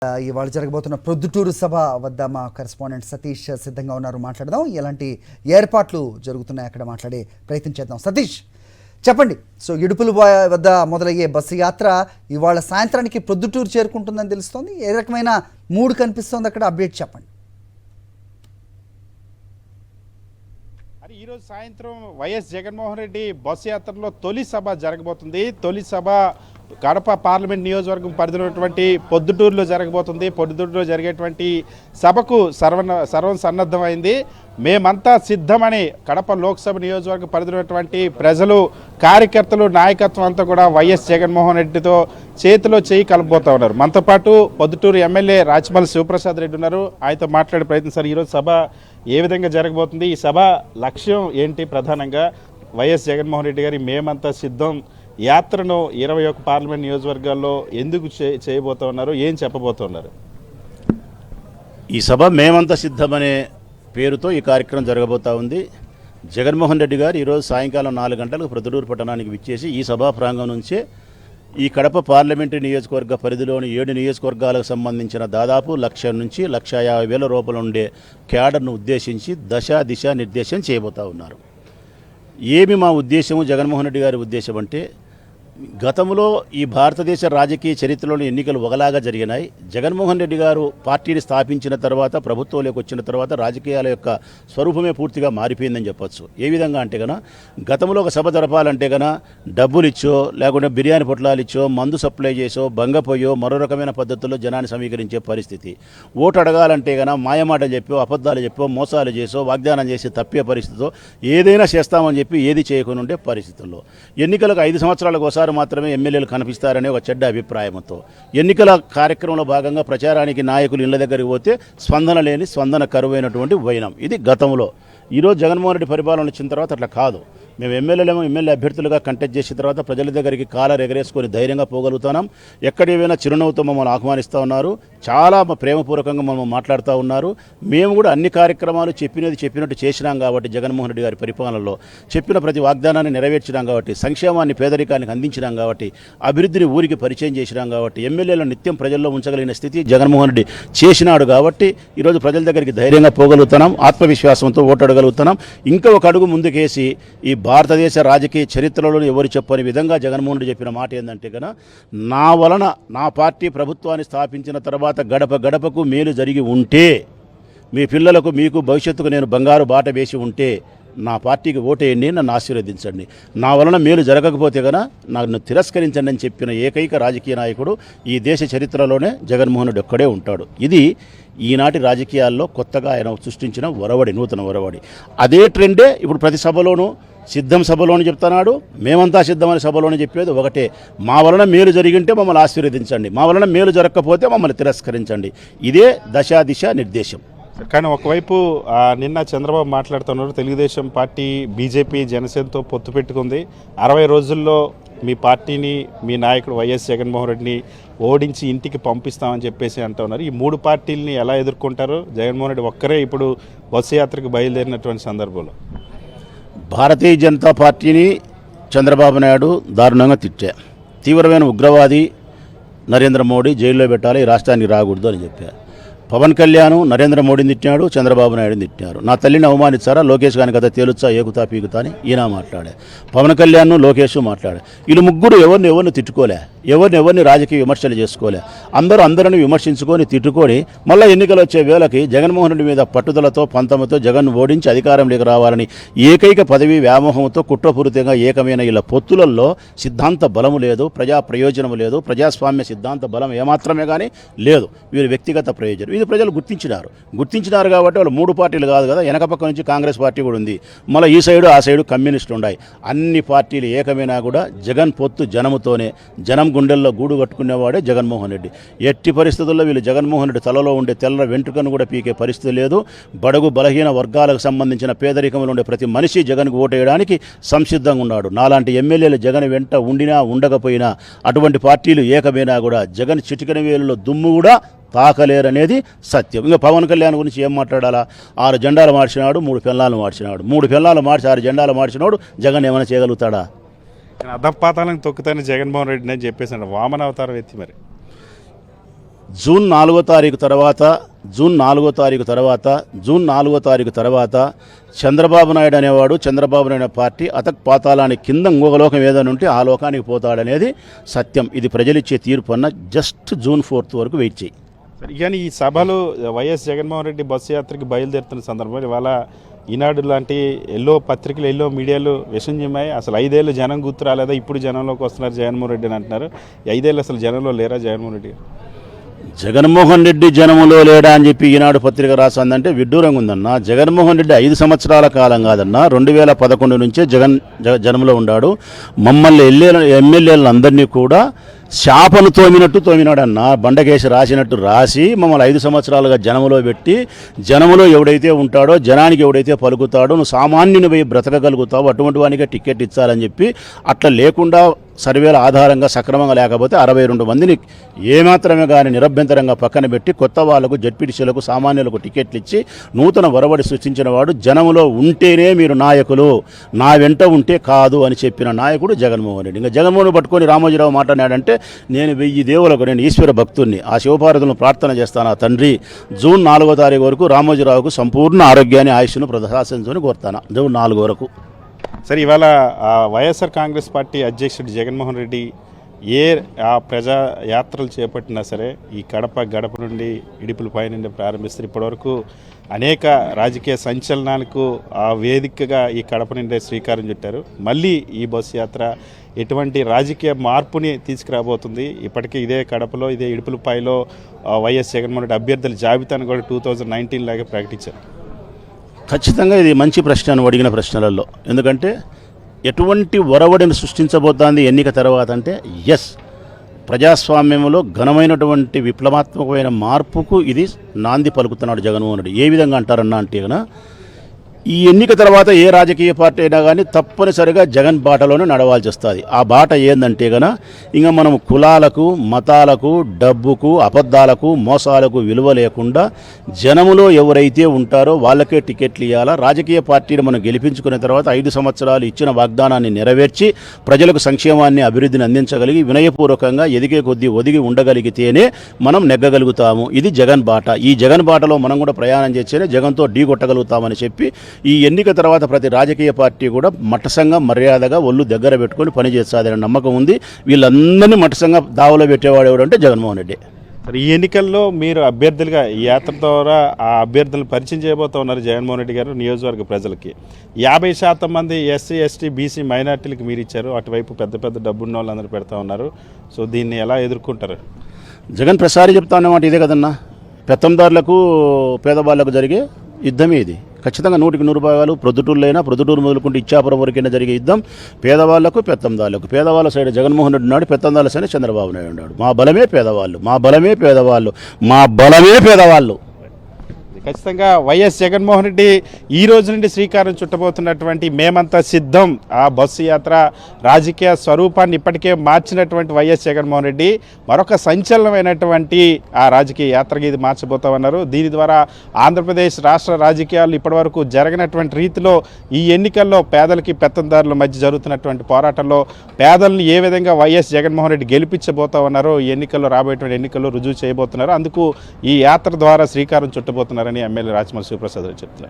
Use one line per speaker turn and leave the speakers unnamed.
ఇవాళ జరగబోతున్న ప్రొద్దుటూరు సభ వద్ద మా కరెస్పాండెంట్ సతీష్ సిద్ధంగా ఉన్నారు. మాట్లాడదాం, ఎలాంటి ఏర్పాట్లు జరుగుతున్నాయి అక్కడ మాట్లాడే ప్రయత్నం చేద్దాం. సతీష్, చెప్పండి. సో ఇడుపుల వద్ద మొదలయ్యే బస్సు యాత్ర ఇవాళ సాయంత్రానికి ప్రొద్దుటూరు చేరుకుంటుందని తెలుస్తోంది. ఏ రకమైన మూడ్ కనిపిస్తోంది అక్కడ, అప్డేట్ చెప్పండి.
ఈరోజు సాయంత్రం వైఎస్ జగన్మోహన్ రెడ్డి బస్సు యాత్రలో తొలి సభ జరగబోతుంది. తొలి సభ కడప పార్లమెంట్ నియోజకవర్గం పరిధిలో ఉన్నటువంటి పొద్దుటూరులో జరగబోతుంది. పొద్దుటూరులో జరిగేటువంటి సభకు సర్వం సన్నద్ధమైంది. మేమంతా సిద్ధమని కడప లోక్సభ నియోజకవర్గం పరిధిలో ఉన్నటువంటి ప్రజలు, కార్యకర్తలు, నాయకత్వం అంతా కూడా వైఎస్ జగన్మోహన్ రెడ్డితో చేతిలో చేయి కలపబోతా ఉన్నారు. మనతో పాటు పొద్దుటూరు ఎమ్మెల్యే రాచమల్లి శివప్రసాద్ రెడ్డి ఉన్నారు. ఆయనతో మాట్లాడే ప్రయత్నం. సార్, ఈరోజు సభ ఏ విధంగా జరగబోతుంది? ఈ సభ లక్ష్యం ఏంటి? ప్రధానంగా వైఎస్ జగన్మోహన్ రెడ్డి గారి మేమంతా సిద్ధం యాత్రను 21 పార్లమెంట్ నియోజకవర్గాల్లో ఎందుకు చేయబోతా ఉన్నారు, ఏం చెప్పబోతున్నారు?
ఈ సభ మేమంతా సిద్ధమనే పేరుతో ఈ కార్యక్రమం జరగబోతా ఉంది. జగన్మోహన్ రెడ్డి గారు ఈరోజు సాయంకాలం 4 గంటలకు ప్రొద్దుటూరు పట్టణానికి విచ్చేసి ఈ సభా ప్రాంగణం నుంచే ఈ కడప పార్లమెంటరీ నియోజకవర్గ పరిధిలోని 7 నియోజకవర్గాలకు సంబంధించిన దాదాపు 1,00,000 నుంచి 1,50,000 రూపాయలు ఉండే క్యాడర్ను ఉద్దేశించి దిశ నిర్దేశం చేయబోతా ఉన్నారు. ఏమి మా ఉద్దేశము, జగన్మోహన్ రెడ్డి గారి ఉద్దేశం అంటే, గతంలో ఈ భారతదేశ రాజకీయ చరిత్రలోని ఎన్నికలు ఒకలాగా జరిగినాయి. జగన్మోహన్ రెడ్డి గారు పార్టీని స్థాపించిన తర్వాత, ప్రభుత్వంలోకి వచ్చిన తర్వాత రాజకీయాల యొక్క స్వరూపమే పూర్తిగా మారిపోయిందని చెప్పొచ్చు. ఏ విధంగా అంటే కనుక, గతంలో ఒక సభ జరపాలంటే కనుక డబ్బులు ఇచ్చో, లేకుంటే బిర్యానీ పొట్లాలు ఇచ్చో, మందు సప్లై చేసో, బంగపోయో, మరో రకమైన పద్ధతుల్లో జనాన్ని సమీకరించే పరిస్థితి. ఓటు అడగాలంటే కనుక మాయమాట చెప్పో, అబద్ధాలు చెప్పో, మోసాలు చేసో, వాగ్దానం చేసి తప్పే పరిస్థితితో ఏదైనా చేస్తామని చెప్పి ఏది చేయకుండా ఉండే పరిస్థితుల్లో, ఎన్నికలకు 5 సంవత్సరాలకు ఒకసారి మాత్రమే ఎమ్మెల్యేలు కనిపిస్తారనే ఒక చెడ్డ అభిప్రాయంతో ఎన్నికల కార్యక్రమంలో భాగంగా ప్రచారానికి నాయకులు ఇళ్ల దగ్గరికి పోతే స్పందన లేని, స్పందన కరువైనటువంటి వైనం ఇది గతంలో. ఈరోజు జగన్మోహన్ రెడ్డి పరిపాలన వచ్చిన తర్వాత అట్లా కాదు. మేము ఎమ్మెల్యే అభ్యర్థులుగా కంటెస్ట్ చేసిన తర్వాత ప్రజల దగ్గరికి కాలర్ ఎగరేసుకొని ధైర్యంగా పోగలుగుతున్నాం. ఎక్కడేమైనా చిరునవ్వుతో మమ్మల్ని ఆహ్వానిస్తూ ఉన్నారు. చాలా ప్రేమపూర్వకంగా మమ్మల్ని మాట్లాడుతూ ఉన్నారు. మేము కూడా అన్ని కార్యక్రమాలు చెప్పినట్టు చేసినాం కాబట్టి, జగన్మోహన్ రెడ్డి గారి పరిపాలనలో చెప్పిన ప్రతి వాగ్దానాన్ని నెరవేర్చినాం కాబట్టి, సంక్షేమాన్ని పేదరికానికి అందించినాం కాబట్టి, అభివృద్ధిని ఊరికి పరిచయం చేసినాం కాబట్టి, ఎమ్మెల్యేలను నిత్యం ప్రజల్లో ఉంచగలిగిన స్థితి జగన్మోహన్ రెడ్డి చేసినాడు కాబట్టి ఈరోజు ప్రజల దగ్గరికి ధైర్యంగా పోగలుగుతున్నాం, ఆత్మవిశ్వాసంతో ఓటు అడగలుగుతున్నాం. ఇంకా ఒక అడుగు ముందుకేసి ఈ భారతదేశ రాజకీయ చరిత్రలో ఎవరు చెప్పని విధంగా జగన్మోహన్ రెడ్డి చెప్పిన మాట ఏంటంటే కనుక, నా వలన నా పార్టీ ప్రభుత్వాన్ని స్థాపించిన తర్వాత గడప గడపకు మేలు జరిగి ఉంటే, మీ పిల్లలకు మీకు భవిష్యత్తుకు నేను బంగారు బాట వేసి ఉంటే నా పార్టీకి ఓటేయండి, నన్ను ఆశీర్వదించండి. నా వలన మేలు జరగకపోతే కనుక నన్ను తిరస్కరించండి అని చెప్పిన ఏకైక రాజకీయ నాయకుడు ఈ దేశ చరిత్రలోనే జగన్మోహన్ రెడ్డి ఒక్కడే ఉంటాడు. ఇది ఈనాటి రాజకీయాల్లో కొత్తగా ఆయన సృష్టించిన ఒరవడి, నూతన ఒరవడి. అదే ట్రెండే ఇప్పుడు ప్రతి సభలోనూ, సిద్ధం సభలోని చెప్తున్నాడు, మేమంతా సిద్ధమని సభలోని చెప్పేది ఒకటే. మా వలన మేలు జరిగింటే మమ్మల్ని ఆశీర్వదించండి, మా వలన మేలు జరగకపోతే మమ్మల్ని తిరస్కరించండి. ఇదే దిశ నిర్దేశం.
కానీ ఒకవైపు నిన్న చంద్రబాబు మాట్లాడుతున్నారు, తెలుగుదేశం పార్టీ బీజేపీ జనసేనతో పొత్తు పెట్టుకుంది, 60 రోజుల్లో మీ పార్టీని, మీ నాయకుడు వైఎస్ జగన్మోహన్ రెడ్డిని ఓడించి ఇంటికి పంపిస్తామని చెప్పేసి అంటున్నారు. ఈ 3 పార్టీలని ఎలా ఎదుర్కొంటారు? జగన్మోహన్ రెడ్డి ఒక్కరే ఇప్పుడు బస్సు యాత్రకు బయలుదేరినటువంటి సందర్భంలో
భారతీయ జనతా పార్టీని చంద్రబాబు నాయుడు దారుణంగా తిట్టా. తీవ్రమైన ఉగ్రవాది నరేంద్ర మోడీ జైల్లో పెట్టాలి, ఈ రాష్ట్రానికి రాకూడదు అని చెప్పారు. పవన్ కళ్యాణ్ నరేంద్ర మోడీని తిట్టినాడు, చంద్రబాబు నాయుడుని తిట్టినారు. నా తల్లిని అవమానిస్తారా, లోకేష్ గాని కదా తేలుచ్చా, ఏకుతా పీకుతా అని ఈయన మాట్లాడే. పవన్ కళ్యాణ్, లోకేష్ మాట్లాడే. వీళ్ళు ముగ్గురు ఎవరిని తిట్టుకోలే, ఎవరిని రాజకీయ విమర్శలు చేసుకోలే. అందరిని విమర్శించుకొని తిట్టుకొని మళ్ళీ ఎన్నికలు వచ్చే వేళకి జగన్మోహన్ రెడ్డి మీద పట్టుదలతో, పంతముతో జగన్ ఓడించి అధికారంలోకి రావాలని ఏకైక పదవి వ్యామోహంతో కుట్రపూరితంగా ఏకమైన ఇలా పొత్తులలో సిద్ధాంత బలము లేదు, ప్రజా ప్రయోజనము లేదు, ప్రజాస్వామ్య సిద్ధాంత బలం ఏమాత్రమే కానీ లేదు. వీరి వ్యక్తిగత ప్రయోజనం ఇది ప్రజలు గుర్తించినారు కాబట్టి వాళ్ళు 3 పార్టీలు కాదు కదా, వెనక పక్క నుంచి కాంగ్రెస్ పార్టీ కూడా ఉంది, మళ్ళీ ఈ సైడు ఆ సైడు కమ్యూనిస్టులు ఉన్నాయి. అన్ని పార్టీలు ఏకమైనా కూడా జగన్ పొత్తు జనముతోనే, జనం గుండెల్లో గూడు కట్టుకునేవాడే జగన్మోహన్ రెడ్డి. ఎట్టి పరిస్థితుల్లో వీళ్ళు జగన్మోహన్ రెడ్డి తలలో ఉండే తెల్ల వెంట్రుకను కూడా పీకే పరిస్థితి లేదు. బడుగు బలహీన వర్గాలకు సంబంధించిన పేదరికంలో ఉండే ప్రతి మనిషి జగన్కు ఓటేయడానికి సంసిద్ధంగా ఉన్నాడు. నాలాంటి ఎమ్మెల్యేలు జగన్ వెంట ఉండినా ఉండకపోయినా, అటువంటి పార్టీలు ఏకమైనా కూడా జగన్ చిటికెన వేలులో దుమ్ము కూడా తాకలేరనేది సత్యం. ఇంకా పవన్ కళ్యాణ్ గురించి ఏం మాట్లాడాలా? 6 జెండాలు మార్చినాడు, 3 పెళ్ళాలు మార్చినాడు. 3 పెళ్ళాలు మార్చి 6 జెండాలు మార్చినాడు. జగన్ ఏమైనా చేయగలుగుతాడా?
అధపాతాలను తొక్కుతానే జగన్మోహన్ రెడ్డిని అని చెప్పేసి వామన అవతారం ఎత్తి మరి
జూన్ 4వ తారీఖు తర్వాత చంద్రబాబు నాయుడు అనేవాడు, చంద్రబాబు నాయుడు పార్టీ పాతాళానికి కింద ఇంకొక లోకం ఏదైనా ఉంటే ఆ లోకానికి పోతాడనేది సత్యం. ఇది ప్రజలిచ్చే తీర్పు అన్న జస్ట్ జూన్ 4th వరకు వెయిట్ చేయి.
కానీ ఈ సభలు వైఎస్ జగన్మోహన్ రెడ్డి బస్సు యాత్రకి బయలుదేరుతున్న సందర్భంలో ఇవాళ ఈనాడు లాంటి ఎల్లో పత్రికలు, ఎల్లో మీడియాలు విషం చిమ్మాయి. అసలు 5 ఏళ్ళు జనం గుర్తు రాలేదా, ఇప్పుడు జనంలోకి వస్తున్నారు జగన్మోహన్ రెడ్డి అని అంటున్నారు. 5 ఏళ్ళు అసలు జనంలో లేరా జగన్మోహన్ రెడ్డి?
జగన్మోహన్ రెడ్డి జనములో లేడా అని చెప్పి ఈనాడు పత్రిక రాసిందంటే విడ్డూరంగా ఉందన్న. జగన్మోహన్ రెడ్డి 5 సంవత్సరాల కాలం కాదన్న, 2011 నుంచే జనంలో ఉన్నాడు. మమ్మల్ని ఎమ్మెల్యేలందరినీ కూడా శాపను తోమినాడన్న. బండకేసి రాసినట్టు రాసి మమ్మల్ని 5 సంవత్సరాలుగా జనములో పెట్టి, జనములో ఎవడైతే ఉంటాడో, జనానికి ఎవడైతే పలుకుతాడో, నువ్వు సామాన్యుని పోయి బ్రతకగలుగుతావు, అటువంటి వానికే టికెట్ ఇచ్చాలని చెప్పి అట్లా లేకుండా సర్వేల ఆధారంగా సక్రమంగా లేకపోతే 62 మందిని ఏమాత్రమే కానీ నిరభ్యంతరంగా పక్కన పెట్టి కొత్త వాళ్లకు, జడ్పీటీసీలకు, సామాన్యులకు టికెట్లు ఇచ్చి నూతన ఒరవడి సృష్టించిన వాడు. జనములో ఉంటేనే మీరు నాయకులు, నా వెంట ఉంటే కాదు అని చెప్పిన నాయకుడు జగన్మోహన్ రెడ్డి. ఇంకా జగన్మోహన్ పట్టుకొని రామోజీరావు మాట్లాడాడంటే, నేను 1000 దేవులకు, నేను ఈశ్వర భక్తుడిని, ఆ శివపార్వతులను ప్రార్థన చేస్తాను. ఆ తండ్రి జూన్ 4వ తారీఖు వరకు రామోజీరావుకు సంపూర్ణ ఆరోగ్యాన్ని, ఆయుష్ను ప్రదర్శించని కోరుతాను. జూన్ 4 వరకు.
సరే, ఇవాళ వైఎస్ఆర్ కాంగ్రెస్ పార్టీ అధ్యక్షుడు జగన్మోహన్ రెడ్డి ఆ ప్రజా యాత్రలు చేపట్టినా సరే ఈ గడప నుండి ఇడుపులపై నుండి ప్రారంభిస్తారు. ఇప్పటివరకు అనేక రాజకీయ సంచలనాలకు ఆ వేదికగా ఈ కడప నుండి శ్రీకారం చుట్టారు. మళ్ళీ ఈ బస్సు యాత్ర ఎటువంటి రాజకీయ మార్పుని తీసుకురాబోతుంది? ఇప్పటికీ ఇదే కడపలో, ఇదే ఇడుపులపాయలో వైఎస్ జగన్మోహన్ రెడ్డి అభ్యర్థుల జాబితాను కూడా 2019 లాగా ప్రకటించారు.
ఖచ్చితంగా ఇది మంచి ప్రశ్న అని అడిగిన ప్రశ్నలలో. ఎందుకంటే ఎటువంటి ఒరవడిని సృష్టించబోతోంది ఎన్నిక తర్వాత అంటే, ప్రజాస్వామ్యంలో ఘనమైనటువంటి విప్లవాత్మకమైన మార్పుకు ఇది నాంది పలుకుతున్నాడు జగన్మోహన్ రెడ్డి. ఏ విధంగా అంటారన్నా అంటే కనుక, ఈ ఎన్నిక తర్వాత ఏ రాజకీయ పార్టీ అయినా కానీ తప్పనిసరిగా జగన్ బాటలోనే నడవాల్సి వస్తుంది. ఆ బాట ఏందంటే కనుక, ఇంకా మనం కులాలకు, మతాలకు, డబ్బుకు, అబద్ధాలకు, మోసాలకు విలువ లేకుండా జనములో ఎవరైతే ఉంటారో వాళ్ళకే టికెట్లు ఇవ్వాలా. రాజకీయ పార్టీని మనం గెలిపించుకున్న తర్వాత 5 సంవత్సరాలు ఇచ్చిన వాగ్దానాన్ని నెరవేర్చి ప్రజలకు సంక్షేమాన్ని, అభివృద్ధిని అందించగలిగి వినయపూర్వకంగా ఎదిగే కొద్దీ ఒదిగి ఉండగలిగితేనే మనం నెగ్గగలుగుతాము. ఇది జగన్ బాట. ఈ జగన్ బాటలో మనం కూడా ప్రయాణం చేస్తేనే జగన్తో ఢీ కొట్టగలుగుతామని చెప్పి ఈ ఎన్నిక తర్వాత ప్రతి రాజకీయ పార్టీ కూడా మట్టసంగా, మర్యాదగా ఒళ్ళు దగ్గర పెట్టుకొని పనిచేస్తాదనే నమ్మకం ఉంది. వీళ్ళందరినీ మట్టసంగా దావలో పెట్టేవాడు ఎవడంటే జగన్మోహన్ రెడ్డి.
ఈ ఎన్నికల్లో మీరు అభ్యర్థులుగా ఈ యాత్ర ద్వారా ఆ అభ్యర్థులను పరిచయం చేయబోతూ ఉన్నారు జగన్మోహన్ రెడ్డి గారు. నియోజకవర్గ ప్రజలకి 50% మంది ఎస్సీ, ఎస్టీ, బీసీ మైనార్టీలకు మీరు ఇచ్చారు. అటువైపు పెద్ద డబ్బున్న వాళ్ళందరూ పెడతా ఉన్నారు. సో దీన్ని ఎలా ఎదుర్కొంటారు?
జగన్ ప్రసారి చెప్తా అన్నమాట ఇదే కదన్నా. పెత్తందారులకు, పేదవాళ్లకు జరిగే యుద్ధమే ఇది. ఖచ్చితంగా 100% ప్రొద్దుటూరు మొదలుకుంటే ఇచ్చాపురం వరకైనా జరిగే యుద్ధం పేదవాళ్లకు, పెత్తందారులకు. పేదవాళ్ళ సైడ్ జగన్మోహన్ రెడ్డి ఉన్నాడు, పెత్తందారుల సైడ్ చంద్రబాబు నాయుడు ఉన్నాడు. మా బలమే పేదవాళ్ళు.
ఖచ్చితంగా వైఎస్ జగన్మోహన్ రెడ్డి ఈ రోజు నుండి శ్రీకారం చుట్టబోతున్నటువంటి మేమంతా సిద్ధం ఆ బస్సు యాత్ర రాజకీయ స్వరూపాన్ని ఇప్పటికే మార్చినటువంటి వైఎస్ జగన్మోహన్ రెడ్డి మరొక సంచలనమైనటువంటి ఆ రాజకీయ యాత్రకి ఇది మార్చబోతామన్నారు. దీని ద్వారా ఆంధ్రప్రదేశ్ రాష్ట్ర రాజకీయాలు ఇప్పటివరకు జరగనటువంటి రీతిలో ఈ ఎన్నికల్లో పేదలకి, పెత్తందారుల మధ్య జరుగుతున్నటువంటి పోరాటంలో పేదలను ఏ విధంగా వైఎస్ జగన్మోహన్ రెడ్డి గెలిపించబోతామన్నారో ఈ ఎన్నికల్లో, రాబోయేటువంటి ఎన్నికల్లో రుజువు చేయబోతున్నారు. అందుకు ఈ యాత్ర ద్వారా శ్రీకారం చుట్టబోతున్నారు ఎమ్మెల్యే రాచమల్లి శివప్రసాద్ చెప్తున్నారు.